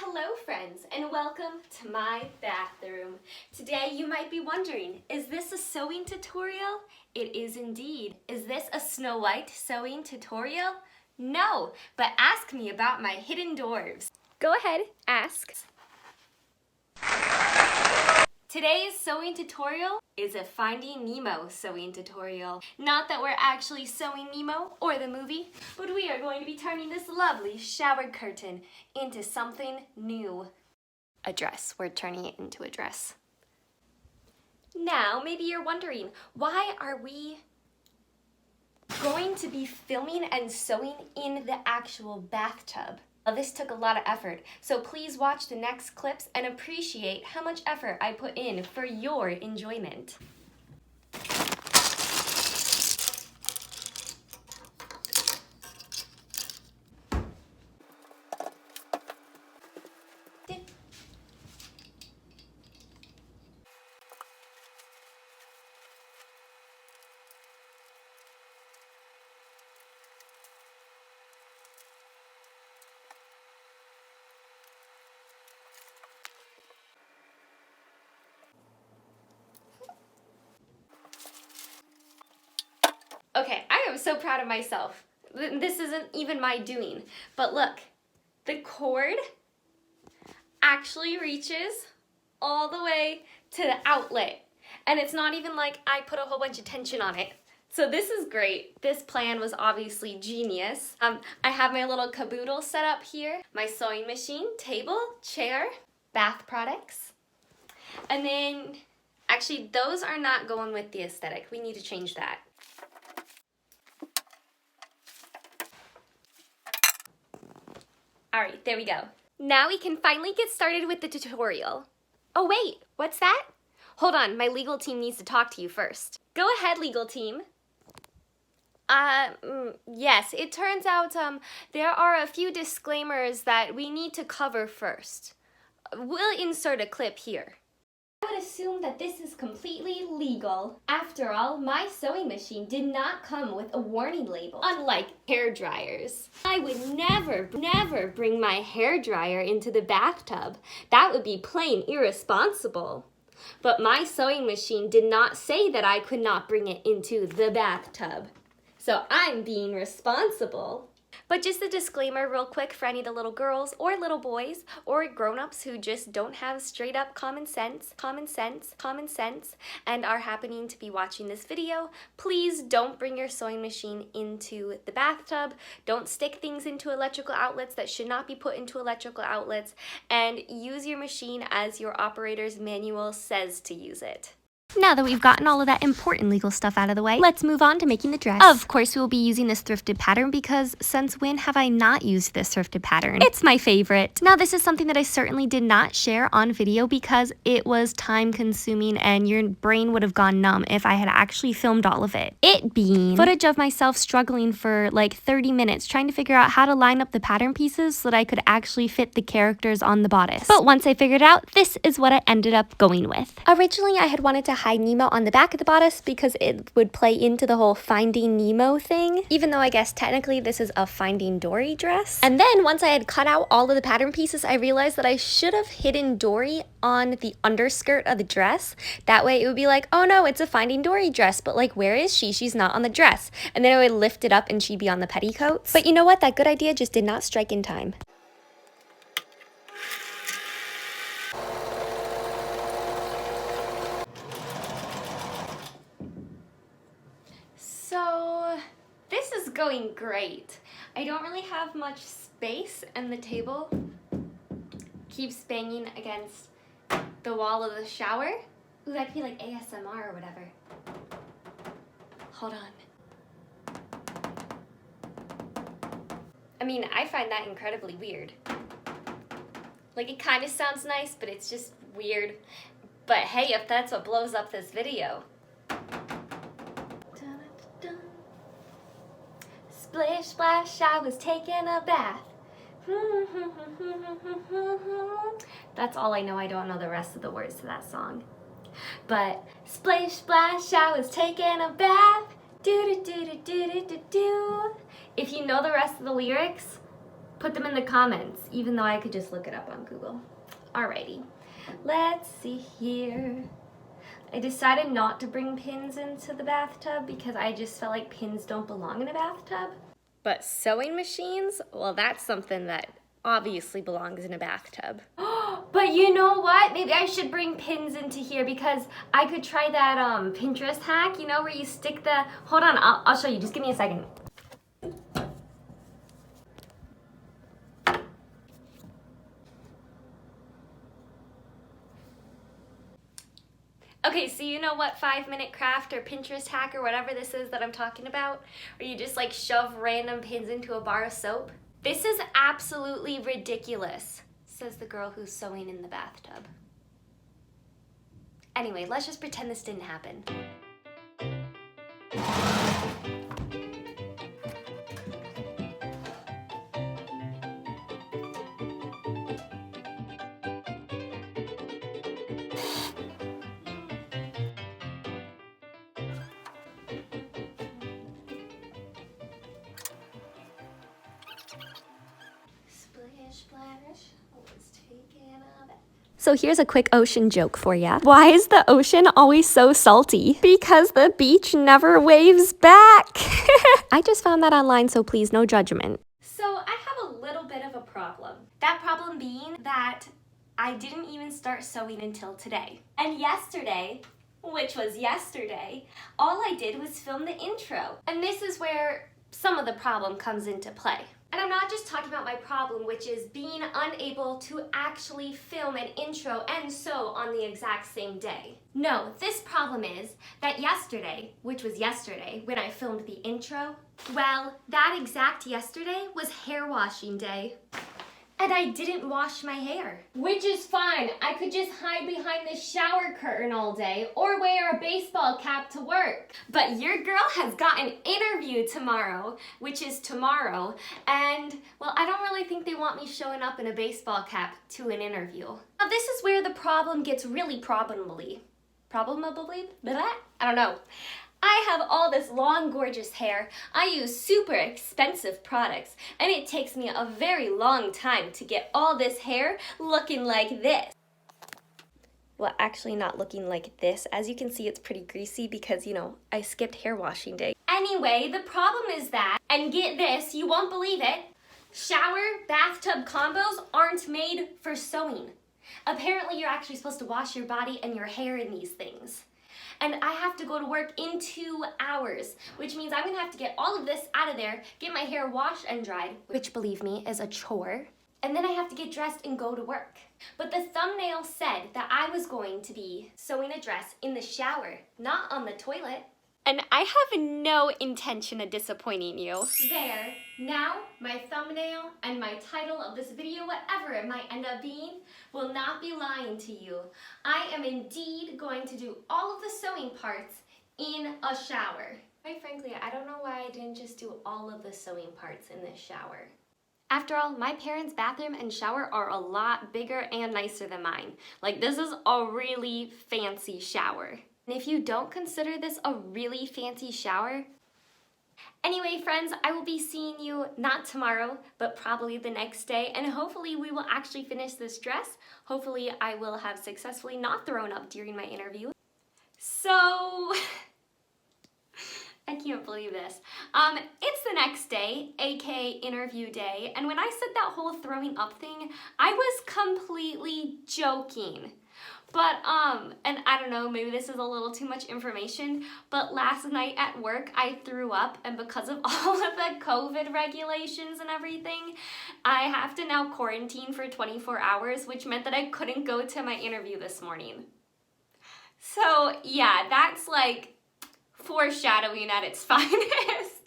Hello friends, and welcome to my bathroom. Today you might be wondering, is this a sewing tutorial? It is indeed. Is this a Snow White sewing tutorial? No, but ask me about my hidden dwarves. Go ahead, ask. Today's sewing tutorial is a Finding Nemo sewing tutorial. Not that we're actually sewing Nemo or the movie, but we are going to be turning this lovely shower curtain into something new. A dress. We're turning it into a dress. Now, maybe you're wondering, why are we going to be filming and sewing in the actual bathtub? This took a lot of effort, so please watch the next clips and appreciate how much effort I put in for your enjoyment. Okay, I am so proud of myself. This isn't even my doing, but look, the cord actually reaches all the way to the outlet, and it's not even like I put a whole bunch of tension on it. So this is great. This plan was obviously genius. I have my little caboodle set up here, my sewing machine, table, chair, bath products, and then actually those are not going with the aesthetic. We need to change that. All right, there we go. Now we can finally get started with the tutorial. Oh wait, what's that? Hold on, my legal team needs to talk to you first. Go ahead, legal team. Yes, it turns out there are a few disclaimers that we need to cover first. We'll insert a clip here. I would assume that this is completely legal. After all, my sewing machine did not come with a warning label, unlike hair dryers. I would never bring my hair dryer into the bathtub. That would be plain irresponsible. But my sewing machine did not say that I could not bring it into the bathtub. So I'm being responsible. But just a disclaimer real quick for any of the little girls or little boys or grown-ups who just don't have straight up common sense, and are happening to be watching this video, please don't bring your sewing machine into the bathtub. Don't stick things into electrical outlets that should not be put into electrical outlets, and use your machine as your operator's manual says to use it. Now that we've gotten all of that important legal stuff out of the way, let's move on to making the dress. Of course, we will be using this thrifted pattern because since when have I not used this thrifted pattern? It's my favorite. Now, this is something that I certainly did not share on video because it was time consuming and your brain would have gone numb if I had actually filmed all of it. It being footage of myself struggling for like 30 minutes trying to figure out how to line up the pattern pieces so that I could actually fit the characters on the bodice. But once I figured it out, this is what I ended up going with. Originally, I had wanted to hide Nemo on the back of the bodice because it would play into the whole Finding Nemo thing, even though I guess technically this is a Finding Dory dress. And then once I had cut out all of the pattern pieces, I realized that I should have hidden Dory on the underskirt of the dress. That way it would be like, oh no, it's a Finding Dory dress, but like, where is she? She's not on the dress. And then I would lift it up and she'd be on the petticoats. But you know what? That good idea just did not strike in time. So this is going great. I don't really have much space and the table keeps banging against the wall of the shower. Ooh, that could be like ASMR or whatever. Hold on. I mean, I find that incredibly weird. Like, it kind of sounds nice, but it's just weird. But hey, if that's what blows up this video. Splish splash, I was taking a bath. That's all I know. I don't know the rest of the words to that song. But splish splash, I was taking a bath. Do do do do do do do do. If you know the rest of the lyrics, put them in the comments, even though I could just look it up on Google. Alrighty, let's see here. I decided not to bring pins into the bathtub because I just felt like pins don't belong in a bathtub. But sewing machines, well, that's something that obviously belongs in a bathtub. But you know what? Maybe I should bring pins into here because I could try that Pinterest hack, you know, where you stick the... Hold on, I'll show you. Just give me a second. Okay, so you know what 5-minute craft or Pinterest hack or whatever this is that I'm talking about? Where you just like shove random pins into a bar of soap? This is absolutely ridiculous, says the girl who's sewing in the bathtub. Anyway, let's just pretend this didn't happen. So here's a quick ocean joke for ya. Why is the ocean always so salty? Because the beach never waves back. I just found that online, so please no judgment. So I have a little bit of a problem. That problem being that I didn't even start sewing until today. And yesterday, which was yesterday, all I did was film the intro. And this is where some of the problem comes into play. And I'm not just talking about my problem, which is being unable to actually film an intro and sew on the exact same day. No, this problem is that yesterday, which was yesterday when I filmed the intro, well, that exact yesterday was hair washing day. And I didn't wash my hair. Which is fine. I could just hide behind the shower curtain all day or wear a baseball cap to work. But your girl has got an interview tomorrow, which is tomorrow, and well, I don't really think they want me showing up in a baseball cap to an interview. Now this is where the problem gets really problemably. Problemably? Blah? I don't know. I have all this long, gorgeous hair. I use super expensive products, and it takes me a very long time to get all this hair looking like this. Well, actually not looking like this. As you can see, it's pretty greasy because, you know, I skipped hair washing day. Anyway, the problem is that, and get this, you won't believe it, shower bathtub combos aren't made for sewing. Apparently, you're actually supposed to wash your body and your hair in these things. And I have to go to work in 2 hours, which means I'm gonna have to get all of this out of there, get my hair washed and dried, which believe me is a chore, and then I have to get dressed and go to work. But the thumbnail said that I was going to be sewing a dress in the shower, not on the toilet. And I have no intention of disappointing you. There, now my thumbnail and my title of this video, whatever it might end up being, will not be lying to you. I am indeed going to do all of the sewing parts in a shower. Quite frankly, I don't know why I didn't just do all of the sewing parts in this shower. After all, my parents' bathroom and shower are a lot bigger and nicer than mine. Like, this is a really fancy shower. And if you don't consider this a really fancy shower... Anyway, friends, I will be seeing you not tomorrow, but probably the next day, and hopefully we will actually finish this dress. Hopefully I will have successfully not thrown up during my interview. So... I can't believe this. It's the next day, aka interview day, and when I said that whole throwing up thing, I was completely joking. But, and I don't know, maybe this is a little too much information, but last night at work I threw up, and because of all of the COVID regulations and everything, I have to now quarantine for 24 hours, which meant that I couldn't go to my interview this morning. So, yeah, that's like foreshadowing at its finest.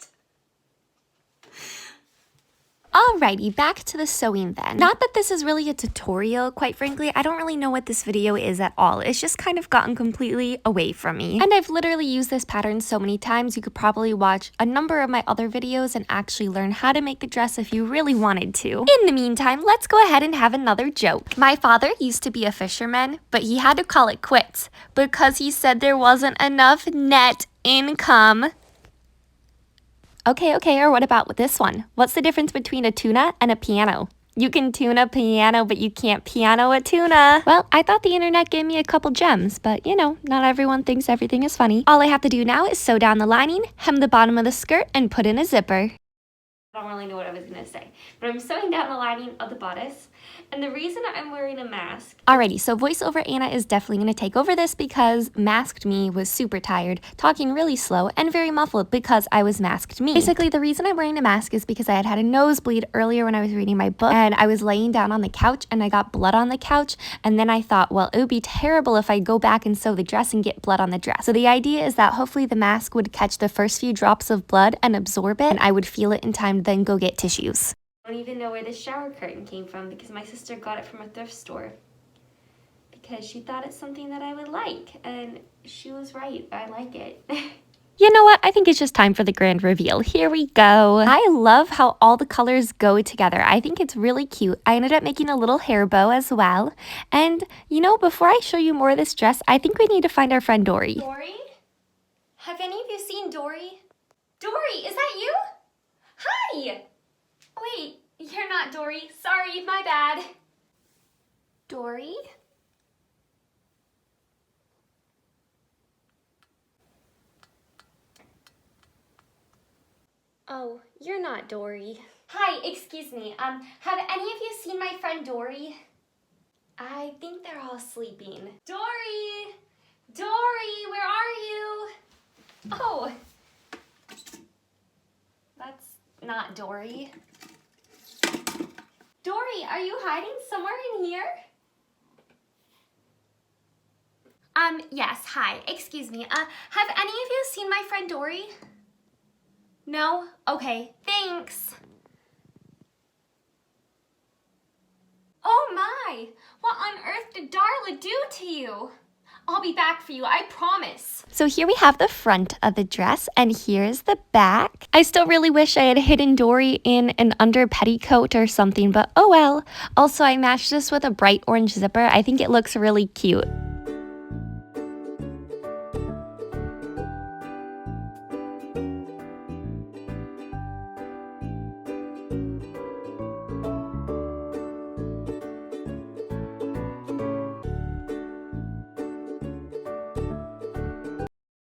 Alrighty, back to the sewing then. Not that this is really a tutorial, quite frankly. I don't really know what this video is at all. It's just kind of gotten completely away from me. And I've literally used this pattern so many times, you could probably watch a number of my other videos and actually learn how to make a dress if you really wanted to. In the meantime, let's go ahead and have another joke. My father used to be a fisherman, but he had to call it quits because he said there wasn't enough net income. Okay, or what about this one? What's the difference between a tuna and a piano? You can tune a piano, but you can't piano a tuna. Well, I thought the internet gave me a couple gems, but you know, not everyone thinks everything is funny. All I have to do now is sew down the lining, hem the bottom of the skirt, and put in a zipper. I don't really know what I was gonna say, but I'm sewing down the lining of the bodice, and the reason I'm wearing a mask. Alrighty, so voiceover Anna is definitely gonna take over this because masked me was super tired, talking really slow and very muffled because I was masked me. Basically, the reason I'm wearing a mask is because I had had a nosebleed earlier when I was reading my book, and I was laying down on the couch and I got blood on the couch, and then I thought, well, it would be terrible if I go back and sew the dress and get blood on the dress. So the idea is that hopefully the mask would catch the first few drops of blood and absorb it, and I would feel it in time to then go get tissues. I don't even know where this shower curtain came from because my sister got it from a thrift store because she thought it's something that I would like, and she was right. I like it. You know what? I think it's just time for the grand reveal. Here we go. I love how all the colors go together. I think it's really cute. I ended up making a little hair bow as well. And, you know, before I show you more of this dress, I think we need to find our friend Dory. Dory? Have any of you seen Dory? Dory, is that you? Hi! Wait, you're not Dory. Sorry, my bad. Dory? Oh, you're not Dory. Hi, excuse me. Have any of you seen my friend Dory? I think they're all sleeping. Dory! Dory, where are you? Oh. That's not Dory. Dory, are you hiding somewhere in here? Yes, hi. Excuse me. Have any of you seen my friend Dory? No? Okay, thanks. Oh my! What on earth did Darla do to you? I'll be back for you, I promise. So here we have the front of the dress, and here's the back. I still really wish I had hidden Dory in an under petticoat or something, but oh well. Also, I matched this with a bright orange zipper. I think it looks really cute.